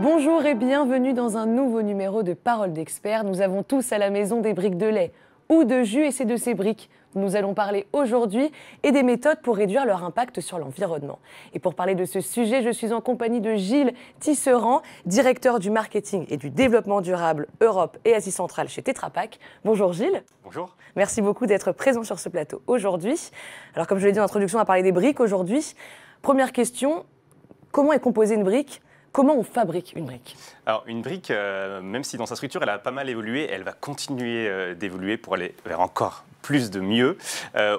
Bonjour et bienvenue dans un nouveau numéro de Parole d'experts. Nous avons tous à la maison des briques de lait ou de jus et c'est de ces briques dont nous allons parler aujourd'hui et des méthodes pour réduire leur impact sur l'environnement. Et pour parler de ce sujet, je suis en compagnie de Gilles Tisserand, directeur du marketing et du développement durable Europe et Asie centrale chez Tetra Pak. Bonjour Gilles. Bonjour. Merci beaucoup d'être présent sur ce plateau aujourd'hui. Alors comme je l'ai dit en introduction, on va parler des briques aujourd'hui. Première question, comment est composée une brique ? Comment on fabrique une brique ? Alors une brique, même si dans sa structure elle a pas mal évolué, elle va continuer d'évoluer pour aller vers encore plus de mieux.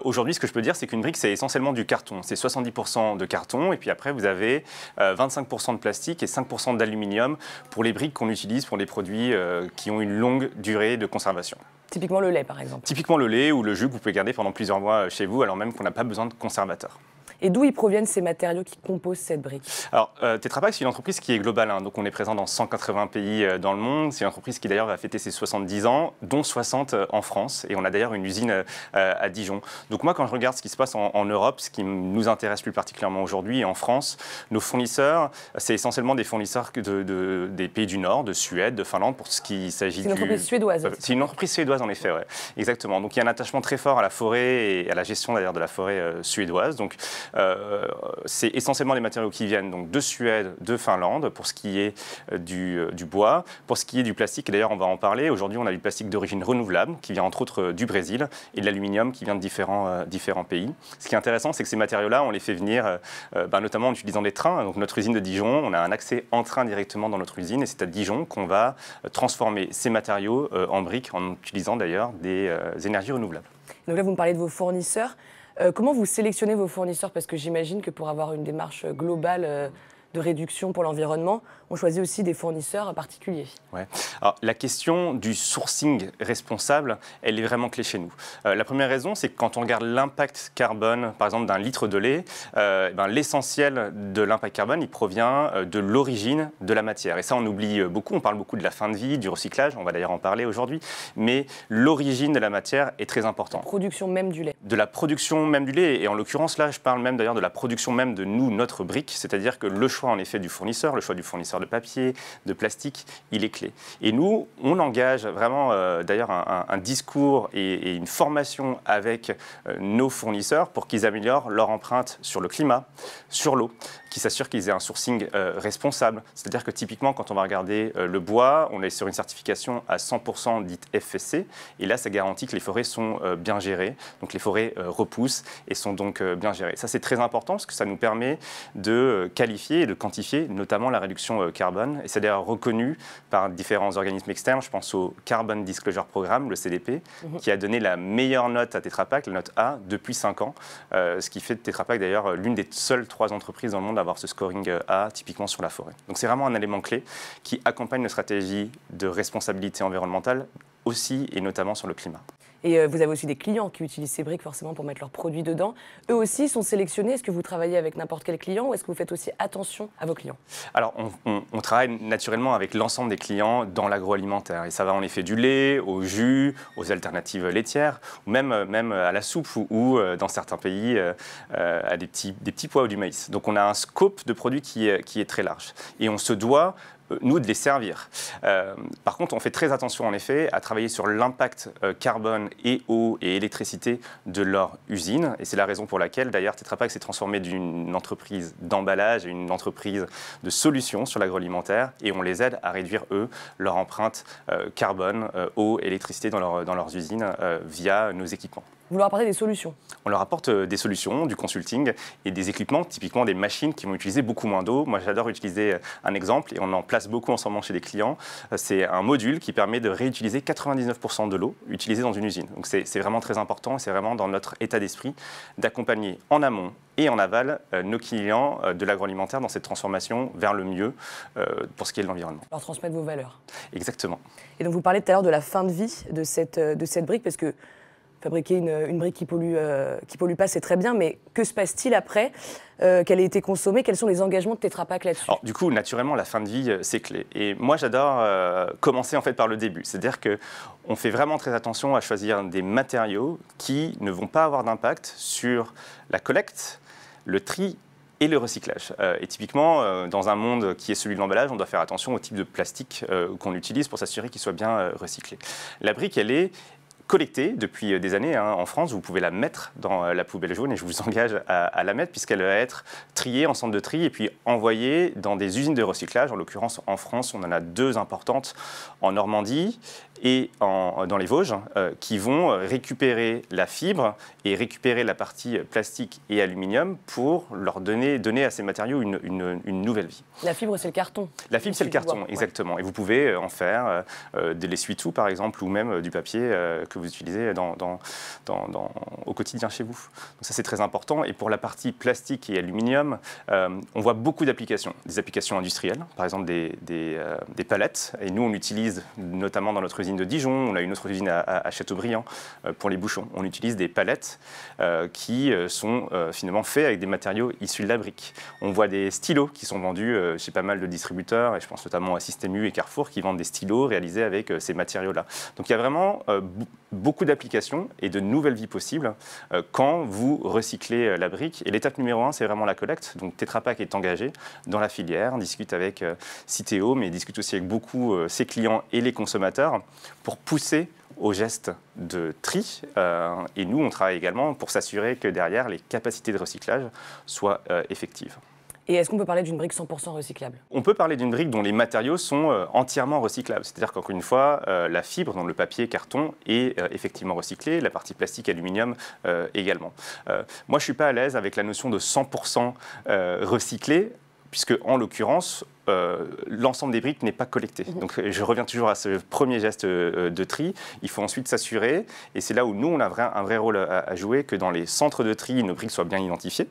Aujourd'hui, ce que je peux dire, c'est qu'une brique, c'est essentiellement du carton. C'est 70% de carton et puis après, vous avez 25% de plastique et 5% d'aluminium pour les briques qu'on utilise pour les produits qui ont une longue durée de conservation. Typiquement le lait, par exemple. Typiquement le lait ou le jus que vous pouvez garder pendant plusieurs mois chez vous, alors même qu'on n'a pas besoin de conservateur. Et d'où ils proviennent ces matériaux qui composent cette brique ? Alors, Tetra Pak, c'est une entreprise qui est globale. Donc, on est présent dans 180 pays dans le monde. C'est une entreprise qui, d'ailleurs, va fêter ses 70 ans, dont 60 en France. Et on a d'ailleurs une usine à Dijon. Donc, moi, quand je regarde ce qui se passe en Europe, ce qui nous intéresse plus particulièrement aujourd'hui, et en France, nos fournisseurs, c'est essentiellement des fournisseurs des pays du Nord, de Suède, de Finlande, pour ce qui s'agit C'est une entreprise suédoise. C'est une entreprise suédoise, en effet, ouais. Exactement. Donc, il y a un attachement très fort à la forêt et à la gestion, d'ailleurs, de la forêt suédoise. Donc, c'est essentiellement les matériaux qui viennent donc de Suède, de Finlande, pour ce qui est du bois. Pour ce qui est du plastique, et d'ailleurs on va en parler, aujourd'hui on a du plastique d'origine renouvelable, qui vient entre autres du Brésil, et de l'aluminium qui vient de différents pays. Ce qui est intéressant, c'est que ces matériaux-là, on les fait venir notamment en utilisant des trains. Donc notre usine de Dijon, on a un accès en train directement dans notre usine, et c'est à Dijon qu'on va transformer ces matériaux en briques, en utilisant d'ailleurs des énergies renouvelables. Donc là, vous me parlez de vos fournisseurs. Comment vous sélectionnez vos fournisseurs ? Parce que j'imagine que pour avoir une démarche globale de réduction pour l'environnement, on choisit aussi des fournisseurs particuliers. Ouais. Alors, la question du sourcing responsable, elle est vraiment clé chez nous. La première raison, c'est que quand on regarde l'impact carbone, par exemple, d'un litre de lait, l'essentiel de l'impact carbone, il provient de l'origine de la matière. Et ça, on oublie beaucoup. On parle beaucoup de la fin de vie, du recyclage. On va d'ailleurs en parler aujourd'hui. Mais l'origine de la matière est très importante. La production même du lait. De la production même du lait. Et en l'occurrence, là, je parle même d'ailleurs de la production même de notre brique. C'est-à-dire que le choix, en effet, du fournisseur, le choix du fournisseur de papier, de plastique, il est clé. Et nous, on engage vraiment d'ailleurs un discours et une formation avec nos fournisseurs pour qu'ils améliorent leur empreinte sur le climat, sur l'eau, qui s'assurent qu'ils aient un sourcing responsable. C'est-à-dire que typiquement, quand on va regarder le bois, on est sur une certification à 100% dite FSC. Et là, ça garantit que les forêts sont bien gérées. Donc les forêts repoussent et sont donc bien gérées. Ça, c'est très important parce que ça nous permet de qualifier et de quantifier notamment la réduction carbone. Et c'est d'ailleurs reconnu par différents organismes externes. Je pense au Carbon Disclosure Programme, le CDP, qui a donné la meilleure note à Tetra Pak, la note A, depuis 5 ans. Ce qui fait de Tetra Pak d'ailleurs l'une des seules 3 entreprises dans le monde à avoir ce scoring A, typiquement sur la forêt. Donc c'est vraiment un élément clé qui accompagne nos stratégies de responsabilité environnementale aussi et notamment sur le climat. Et vous avez aussi des clients qui utilisent ces briques forcément pour mettre leurs produits dedans. Eux aussi sont sélectionnés. Est-ce que vous travaillez avec n'importe quel client ou est-ce que vous faites aussi attention à vos clients ? Alors, on travaille naturellement avec l'ensemble des clients dans l'agroalimentaire. Et ça va en effet du lait, au jus, aux alternatives laitières, ou même à la soupe ou dans certains pays, à des petits pois ou du maïs. Donc, on a un scope de produits qui est très large. Et on se doit nous, de les servir. Par contre, on fait très attention, en effet, à travailler sur l'impact carbone et eau et électricité de leur usine. Et c'est la raison pour laquelle, d'ailleurs, Tetra Pak s'est transformé d'une entreprise d'emballage à une entreprise de solutions sur l'agroalimentaire. Et on les aide à réduire, eux, leur empreinte carbone, eau, électricité dans leurs usines via nos équipements. Vous leur apportez des solutions ? On leur apporte des solutions, du consulting et des équipements, typiquement des machines qui vont utiliser beaucoup moins d'eau. Moi, j'adore utiliser un exemple et on en place beaucoup en ce moment chez des clients. C'est un module qui permet de réutiliser 99% de l'eau utilisée dans une usine. Donc, c'est vraiment très important et c'est vraiment dans notre état d'esprit d'accompagner en amont et en aval nos clients de l'agroalimentaire dans cette transformation vers le mieux pour ce qui est de l'environnement. Leur transmettre vos valeurs. Exactement. Et donc, vous parlez tout à l'heure de la fin de vie de cette brique parce que fabriquer une brique qui pollue pas, c'est très bien, mais que se passe-t-il après qu'elle ait été consommée ? Quels sont les engagements de Tetra Pak là-dessus ? Alors, du coup, naturellement, la fin de vie, c'est clé. Et moi, j'adore commencer en fait par le début. C'est-à-dire qu'on fait vraiment très attention à choisir des matériaux qui ne vont pas avoir d'impact sur la collecte, le tri et le recyclage. Et typiquement, dans un monde qui est celui de l'emballage, on doit faire attention au type de plastique qu'on utilise pour s'assurer qu'il soit bien recyclé. La brique, elle est collectée depuis des années en France. Vous pouvez la mettre dans la poubelle jaune et je vous engage à la mettre puisqu'elle va être triée en centre de tri et puis envoyée dans des usines de recyclage. En l'occurrence, en France, on en a 2 importantes en Normandie et dans les Vosges qui vont récupérer la fibre et récupérer la partie plastique et aluminium pour leur donner à ces matériaux une nouvelle vie. La fibre, c'est le carton. La fibre, c'est le carton, exactement. Ouais. Et vous pouvez en faire de l'essuie-tout, par exemple, ou même du papier que vous utilisez au quotidien chez vous. Donc ça, c'est très important. Et pour la partie plastique et aluminium, on voit beaucoup d'applications. Des applications industrielles, par exemple des palettes. Et nous, on utilise notamment dans notre usine de Dijon, on a une autre usine à Châteaubriand pour les bouchons. On utilise des palettes qui sont finalement faits avec des matériaux issus de la brique. On voit des stylos qui sont vendus chez pas mal de distributeurs, et je pense notamment à Système U et Carrefour, qui vendent des stylos réalisés avec ces matériaux-là. Donc il y a vraiment beaucoup d'applications et de nouvelles vies possibles quand vous recyclez la brique. Et l'étape numéro 1, c'est vraiment la collecte. Donc Tetra Pak est engagé dans la filière, on discute avec Citeo, mais discute aussi avec beaucoup ses clients et les consommateurs pour pousser au geste de tri. Et nous, on travaille également pour s'assurer que derrière, les capacités de recyclage soient effectives. Et est-ce qu'on peut parler d'une brique 100% recyclable? On peut parler d'une brique dont les matériaux sont entièrement recyclables. C'est-à-dire qu'encore une fois, la fibre, dont le papier, carton, est effectivement recyclée, la partie plastique, aluminium également. Moi, je ne suis pas à l'aise avec la notion de 100% recyclé, puisque en l'occurrence, l'ensemble des briques n'est pas collecté. Donc je reviens toujours à ce premier geste de tri. Il faut ensuite s'assurer, et c'est là où nous, on a un vrai rôle à jouer, que dans les centres de tri, nos briques soient bien identifiées.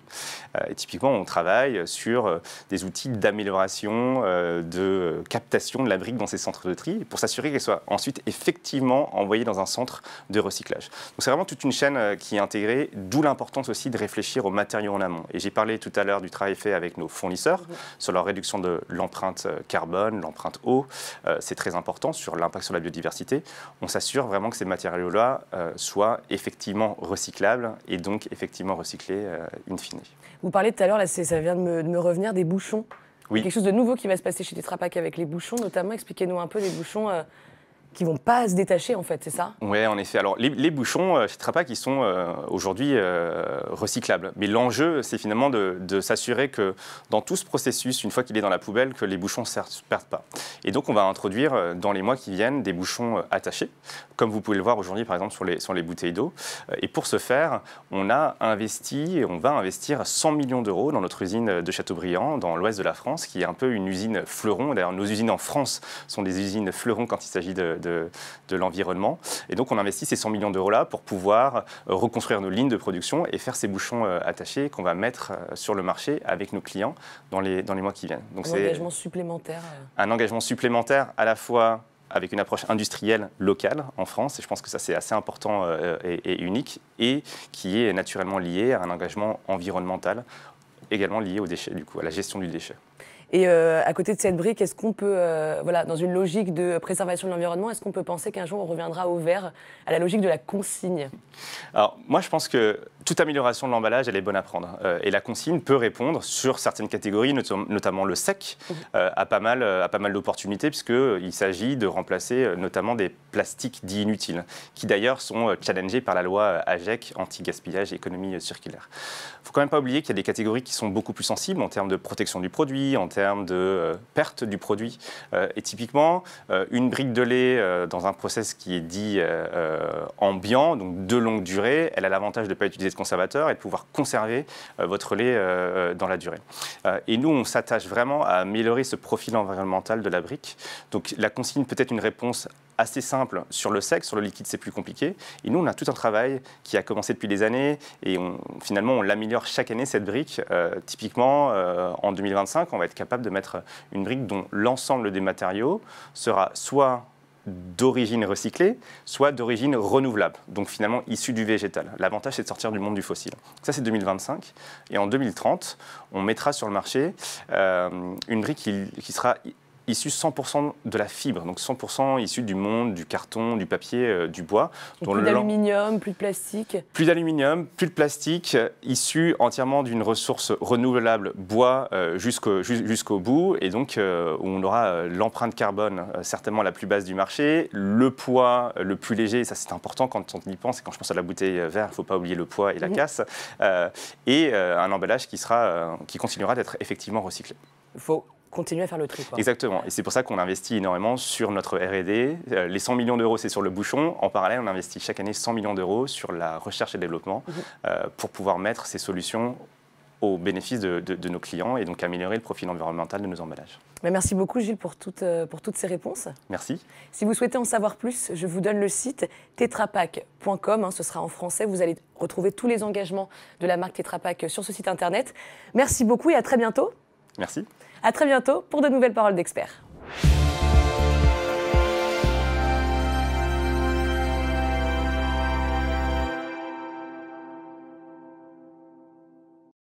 Et typiquement, on travaille sur des outils d'amélioration, de captation de la brique dans ces centres de tri, pour s'assurer qu'elle soit ensuite effectivement envoyée dans un centre de recyclage. Donc c'est vraiment toute une chaîne qui est intégrée, d'où l'importance aussi de réfléchir aux matériaux en amont. Et j'ai parlé tout à l'heure du travail fait avec nos fournisseurs sur leur réduction de l'empreinte carbone, l'empreinte eau, c'est très important sur l'impact sur la biodiversité. On s'assure vraiment que ces matériaux-là soient effectivement recyclables et donc effectivement recyclés in fine. Vous parlez tout à l'heure, ça vient de me revenir, des bouchons. Oui. Quelque chose de nouveau qui va se passer chez Tetra Pak avec les bouchons, notamment. Expliquez-nous un peu les bouchons qui ne vont pas se détacher, en fait, c'est ça? Oui, en effet. Alors, les bouchons chez Tetra Pak, ils sont aujourd'hui recyclables. Mais l'enjeu, c'est finalement de s'assurer que dans tout ce processus, une fois qu'il est dans la poubelle, que les bouchons ne se perdent pas. Et donc, on va introduire dans les mois qui viennent des bouchons attachés, comme vous pouvez le voir aujourd'hui, par exemple, sur les bouteilles d'eau. Et pour ce faire, on va investir 100 millions d'euros dans notre usine de Châteaubriand, dans l'ouest de la France, qui est un peu une usine fleuron. D'ailleurs, nos usines en France sont des usines fleurons quand il s'agit de l'environnement. Et donc, on investit ces 100 millions d'euros-là pour pouvoir reconstruire nos lignes de production et faire ces bouchons attachés qu'on va mettre sur le marché avec nos clients dans les mois qui viennent. Donc, un engagement supplémentaire. Un engagement supplémentaire à la fois avec une approche industrielle locale en France, et je pense que ça c'est assez important et unique, et qui est naturellement lié à un engagement environnemental, également lié aux déchets, du coup, à la gestion du déchet. Et à côté de cette brique, est-ce qu'on peut, dans une logique de préservation de l'environnement, est-ce qu'on peut penser qu'un jour on reviendra au verre, à la logique de la consigne? Alors, moi, je pense que toute amélioration de l'emballage, elle est bonne à prendre. Et la consigne peut répondre sur certaines catégories, notamment le sec, à pas mal d'opportunités, puisqu'il s'agit de remplacer notamment des plastiques dits inutiles, qui d'ailleurs sont challengés par la loi AGEC, anti-gaspillage et économie circulaire. Il ne faut quand même pas oublier qu'il y a des catégories qui sont beaucoup plus sensibles en termes de protection du produit, en termes de perte du produit. Et typiquement, une brique de lait dans un process qui est dit ambiant, donc de longue durée, elle a l'avantage de ne pas utiliser de conservateur et de pouvoir conserver votre lait dans la durée. Et nous, on s'attache vraiment à améliorer ce profil environnemental de la brique. Donc la consigne peut être une réponse assez simple sur le sec, sur le liquide c'est plus compliqué. Et nous on a tout un travail qui a commencé depuis des années et finalement on l'améliore chaque année cette brique. Typiquement en 2025 on va être capable de mettre une brique dont l'ensemble des matériaux sera soit d'origine recyclée, soit d'origine renouvelable, donc finalement issue du végétal. L'avantage, c'est de sortir du monde du fossile. Ça, c'est 2025. Et en 2030, on mettra sur le marché une brique qui sera issus 100% de la fibre, donc 100% issus du monde, du carton, du papier, du bois. Plus d'aluminium, plus de plastique. Plus d'aluminium, plus de plastique, issus entièrement d'une ressource renouvelable, bois, jusqu'au bout, et donc où on aura l'empreinte carbone certainement la plus basse du marché, le poids le plus léger, ça c'est important quand on y pense, et quand je pense à la bouteille verre, il ne faut pas oublier le poids et la casse, et un emballage qui continuera d'être effectivement recyclé. Il faut continuer à faire le tri, quoi. Exactement. Et c'est pour ça qu'on investit énormément sur notre R&D. Les 100 millions d'euros, c'est sur le bouchon. En parallèle, on investit chaque année 100 millions d'euros sur la recherche et développement pour pouvoir mettre ces solutions au bénéfice de nos clients et donc améliorer le profil environnemental de nos emballages. Merci beaucoup, Gilles, pour toutes ces réponses. Merci. Si vous souhaitez en savoir plus, je vous donne le site tetrapak.com. Ce sera en français. Vous allez retrouver tous les engagements de la marque Tetra Pak sur ce site internet. Merci beaucoup et à très bientôt. Merci. À très bientôt pour de nouvelles paroles d'experts.